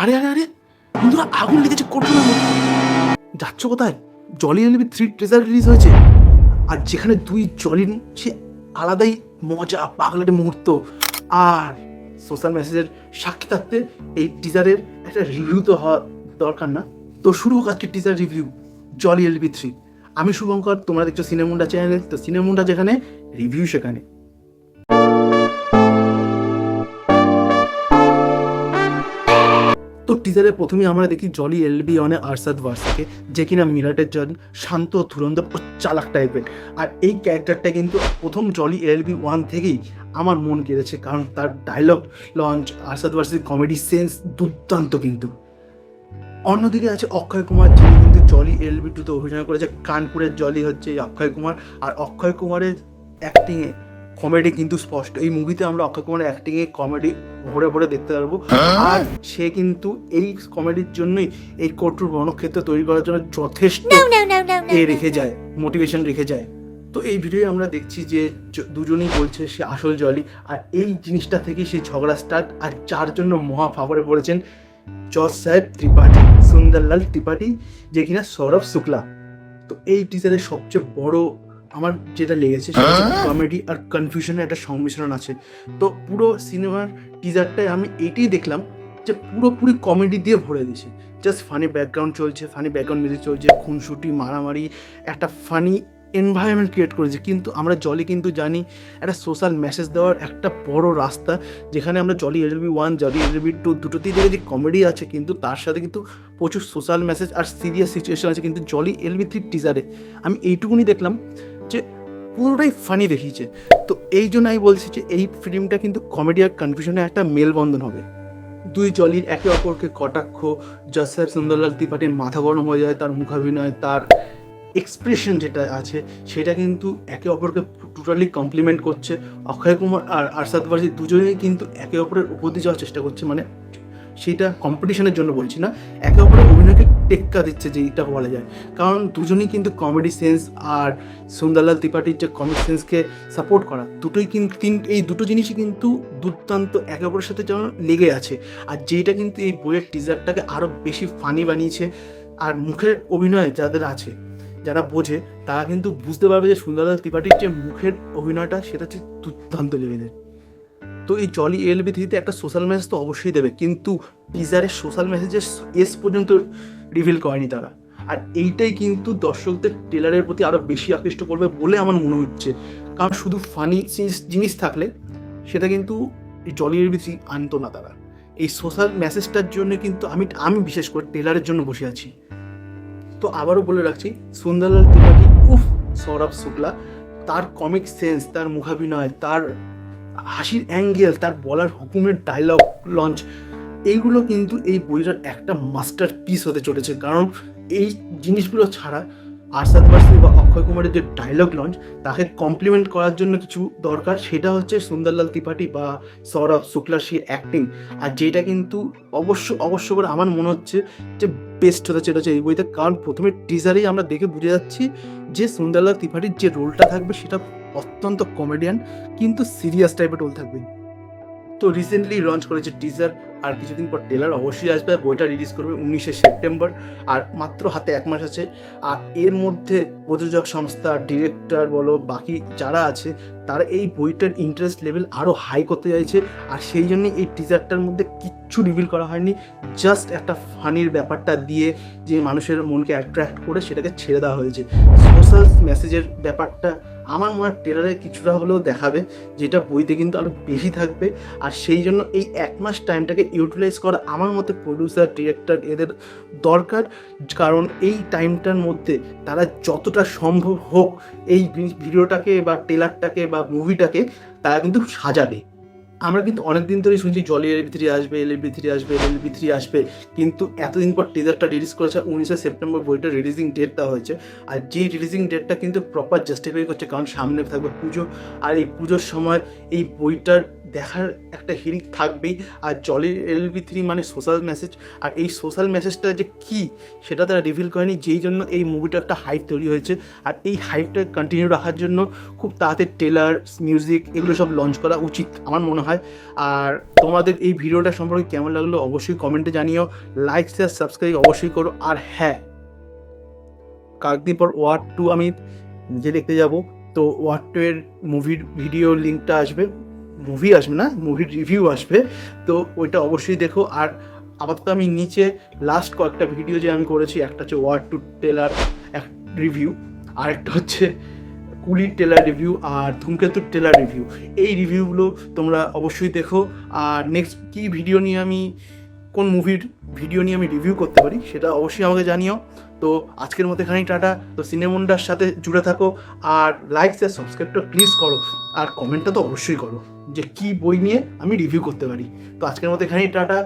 আরে আরে আরে বন্ধুরা, আগুন লেগেছে কোটরের মধ্যে। যাচ্ছ কোথায়? জলি এলবি 3 ট্রেজার রিলিজ হয়েছে, আর যেখানে দুই জলি সে আলাদাই মজা, পাগলাটে মুহূর্ত আর সোশ্যাল মেসেজের সাক্ষী থাকতে এই টিজারের একটা রিভিউ তো হওয়া দরকার না? তো শুরু হোক আজকে টিজার রিভিউ জলি এলবি 3। আমি শুভঙ্কর, তোমরা দেখছো সিনেমুন্ডা চ্যানেল। তো সিনেমুন্ডা যেখানে, রিভিউ সেখানে। তো টিজারে প্রথমেই আমরা দেখি জলি এলবি অনে আরশাদ ওয়ারসিকে, যে কিনা মিরাটের জন শান্ত, ধুরন্ধর ও চালাক টাইপের। আর এই ক্যারেক্টারটা কিন্তু প্রথম জলি এলবি 1 থেকেই আমার মন কেড়েছে, কারণ তার ডায়লগ লঞ্চ, আরশাদ ওয়ারসির কমেডি সেন্স দুর্দান্ত। কিন্তু অন্যদিকে আছে অক্ষয় কুমার, যিনি কিন্তু জলি এলবি 2তে অভিনয় করেছে। কানপুরের জলি হচ্ছে এই অক্ষয় কুমার, আর অক্ষয় কুমারের অ্যাক্টিংয়ে কমেডি কিন্তু স্পষ্ট। এই মুভিতে আমরা অক্ষয় কুমারের অ্যাক্টিংয়ে কমেডি ভরে ভরে দেখতে পারবো। আর সে কিন্তু এই কমেডির জন্যই এই কঠোর বর্ণক্ষেত্র তৈরি করার জন্য যথেষ্ট রেখে যায়, মোটিভেশন রেখে যায়। তো এই ভিডিওয়ে আমরা দেখছি যে দুজনেই বলছে সে আসল জলি, আর এই জিনিসটা থেকেই সেই ঝগড়া স্টার্ট। আর যার জন্য মহা ফাভরে পড়েছেন জজ সাহেব ত্রিপাঠী, সুন্দরলাল ত্রিপাঠী, যে কিনা সৌরভ শুক্লা। তো এই টিজারের সবচেয়ে বড় আমার যেটা লেগেছে সেটা হচ্ছে কমেডি আর কনফিউশনের একটা সংমিশ্রণ আছে। তো পুরো সিনেমার টিজারটায় আমি এটাই দেখলাম যে পুরোপুরি কমেডি দিয়ে ভরে দিয়েছে। জাস্ট ফানি ব্যাকগ্রাউন্ড চলছে, ফানি ব্যাকগ্রাউন্ড মিউজিক চলছে, খুনসুটি, মারামারি, একটা ফানি এনভায়রনমেন্ট ক্রিয়েট করেছে। কিন্তু আমরা জলি কিন্তু জানি একটা সোশ্যাল মেসেজ দেওয়ার একটা বড় রাস্তা, যেখানে আমরা জলি এলবি 1, জলি এলবি 2 দুটোতেই দেখে যে কমেডি আছে, কিন্তু তার সাথে কিন্তু প্রচুর সোশ্যাল মেসেজ আর সিরিয়াস সিচুয়েশন আছে। কিন্তু জলি এলবি 3 টিজারে আমি এইটুকুনি দেখলাম যে পুরোটাই ফানি দেখিয়েছে। তো এই জন্য আমি বলছি যে এই ফিল্মটা কিন্তু কমেডি আর কনফিউশনের একটা মেলবন্ধন হবে। দুই জলির একে অপরকে কটাক্ষ, জসার সুন্দরলাল ত্রিপাঠীর মাথা গরম হয়ে যায়, তার মুখাভিনয়, তার এক্সপ্রেশন যেটা আছে সেটা কিন্তু একে অপরকে টোটালি কমপ্লিমেন্ট করছে। অক্ষয় কুমার আর আরশাদ ওয়ারসি দুজনেই কিন্তু একে অপরের উপর দিয়ে যাওয়ার চেষ্টা করছে, মানে সেটা কম্পিটিশনের জন্য বলছি না, একে অপরের অভিনয়কে টেক্কা দিচ্ছে, যে এটা বলা যায়। কারণ দুজনেই কিন্তু কমেডি সেন্স আর সুন্দরলাল ত্রিপাঠীর যে কমেডি সেন্সকে সাপোর্ট করা, দুটোই কিন্তু এই দুটো জিনিসই কিন্তু দুর্দান্ত একে অপরের সাথে যেন লেগে আছে। আর যেটা কিন্তু এই বইয়ের টিজারটাকে আরও বেশি ফানি বানিয়েছে। আর মুখের অভিনয় যাদের আছে, যারা বোঝে, তারা কিন্তু বুঝতে পারবে যে সুন্দরলাল ত্রিপাঠীর যে মুখের অভিনয়টা সেটা হচ্ছে দুর্দান্ত লেভেলের। তো এই জলি এলবি 3তে একটা সোশ্যাল মেসেজ তো অবশ্যই দেবে, কিন্তু টিজারের সোশ্যাল মেসেজের এস পর্যন্ত রিভিল করেনি তারা। আর এইটাই কিন্তু দর্শকদের ট্রেলারের প্রতি আরও বেশি আকৃষ্ট করবে বলে আমার মনে হচ্ছে। কারণ শুধু ফানি জিনিস থাকলে সেটা কিন্তু এই জলি এলবি 3 আনতো না তারা। এই সোশ্যাল মেসেজটার জন্য কিন্তু আমি বিশেষ করে ট্রেলারের জন্য বসে আছি। তো আবারও বলে রাখছি, সুন্দরলাল ত্রিপাঠী উফ, সৌরভ শুক্লা, তার কমিক সেন্স, তার মুখাভিনয়, তার হাসির অ্যাঙ্গেল, তার বলার হুকুমের ডায়লগ লঞ্চ, এইগুলো কিন্তু এই বইটার একটা মাস্টার পিস হতে চলেছে। কারণ এই জিনিসগুলো ছাড়া আরশাদ ওয়ারসি বা অক্ষয় কুমারের যে ডায়লগ লঞ্চ, তাকে কমপ্লিমেন্ট করার জন্য কিছু দরকার, সেটা হচ্ছে সুন্দরলাল ত্রিপাঠী বা সৌরভ শুক্লার সেই অ্যাক্টিং। আর যেটা কিন্তু অবশ্য করে আমার মনে হচ্ছে যে বেস্ট হতে চলেছে এই বইতে। কারণ প্রথমে টিজারেই আমরা দেখে বুঝে যাচ্ছি যে সুন্দরলাল ত্রিপাঠীর যে রোলটা থাকবে সেটা অত্যন্ত কমেডিয়ান, কিন্তু সিরিয়াস টাইপের রোল থাকবে। তো রিসেন্টলি লঞ্চ করেছে টিজার, আর কিছুদিন পর ট্রেলার অবশ্যই আসবে। বইটা রিলিজ করবে 19শে সেপ্টেম্বর, আর মাত্র হাতে 1 মাস আছে। আর এর মধ্যে প্রযোজক সংস্থা, ডিরেক্টর বলো, বাকি যারা আছে, তারা এই বইটার ইন্টারেস্ট লেভেল আরও হাই করতে চাইছে। আর সেই জন্যই এই টিজারটার মধ্যে কিচ্ছু রিভিল করা হয়নি, জাস্ট একটা ফানির ব্যাপারটা দিয়ে যে মানুষের মনকে অ্যাট্রাক্ট করে সেটাকে ছেড়ে দেওয়া হয়েছে। সোশ্যাল মেসেজের ব্যাপারটা আমার মনে হয় ট্রেলারে কিছুটা হলেও দেখাবে, যেটা বইতে কিন্তু আরও বেশি থাকবে। আর সেই জন্য এই 1 মাস টাইমটাকে ইউটিলাইজ করা আমার মতে প্রডিউসার, ডিরেক্টর এদের দরকার। কারণ এই টাইমটার মধ্যে তারা যতটা সম্ভব হোক এই ভিডিওটাকে বা ট্রেলারটাকে বা মুভিটাকে তারা কিন্তু সাজাবে। আমরা কিন্তু অনেক দিন ধরেই শুনছি জলি এলবি 3 আসবে, এলবি 3 আসবে, এলবি 3 আসবে, কিন্তু এতদিন পর টিজারটা রিলিজ করেছে। 19শে সেপ্টেম্বর বইটা রিলিজিং ডেট দেওয়া হয়েছে। আর যেই রিলিজিং ডেটটা কিন্তু প্রপার জাস্টিফাই করছে, কারণ সামনে থাকবে পুজো। আর এই পুজোর সময় এই বইটার দেখার একটা হিড়িক থাকবেই। আর জলি LLB 3 মানে সোশ্যাল মেসেজ, আর এই সোশ্যাল মেসেজটা যে কী সেটা তারা রিভিল করেনি, যেই জন্য এই মুভিটা একটা হাইপ তৈরি হয়েছে। আর এই হাইপটা কন্টিনিউ রাখার জন্য খুব তাড়াতাড়ি ট্রেলার, মিউজিক এগুলো সব লঞ্চ করা উচিত আমার মনে হয়। আর তোমাদের এই ভিডিওটা সম্পর্কে কেমন লাগলো অবশ্যই কমেন্টে জানিও, লাইক শেয়ার সাবস্ক্রাইব অবশ্যই করো। আর হ্যাঁ, কয়েকদিন পর ওয়ার 2 আমি নিজে দেখতে যাব, তো ওয়ার 2 এর মুভির ভিডিও লিঙ্কটা আসবে, মুভির রিভিউ আসবে, তো ওইটা অবশ্যই দেখো। আর আপাতত আমি নিচে লাস্ট কয়েকটা ভিডিও যে আমি করেছি, একটা হচ্ছে ওয়ার 2 ট্রেলার রিভিউ, আর একটা হচ্ছে কুলির ট্রেলার রিভিউ, আর ধূমকেতুর ট্রেলার রিভিউ, এই রিভিউগুলো তোমরা অবশ্যই দেখো। আর নেক্সট কী ভিডিও নিয়ে আমি, কোন মুভির ভিডিও নিয়ে আমি রিভিউ করতে পারি সেটা অবশ্যই আমাকে জানিও। তো আজকের মতো এখানেই টাটা। তো সিনেমুন্ডার সাথে জুড়ে থাকো, আর লাইক শেয়ার সাবস্ক্রাইবটা প্লিজ করো, আর কমেন্টটা তো অবশ্যই করো যে কী বই নিয়ে আমি রিভিউ করতে পারি। তো আজকের মতো এখানেই টাটা।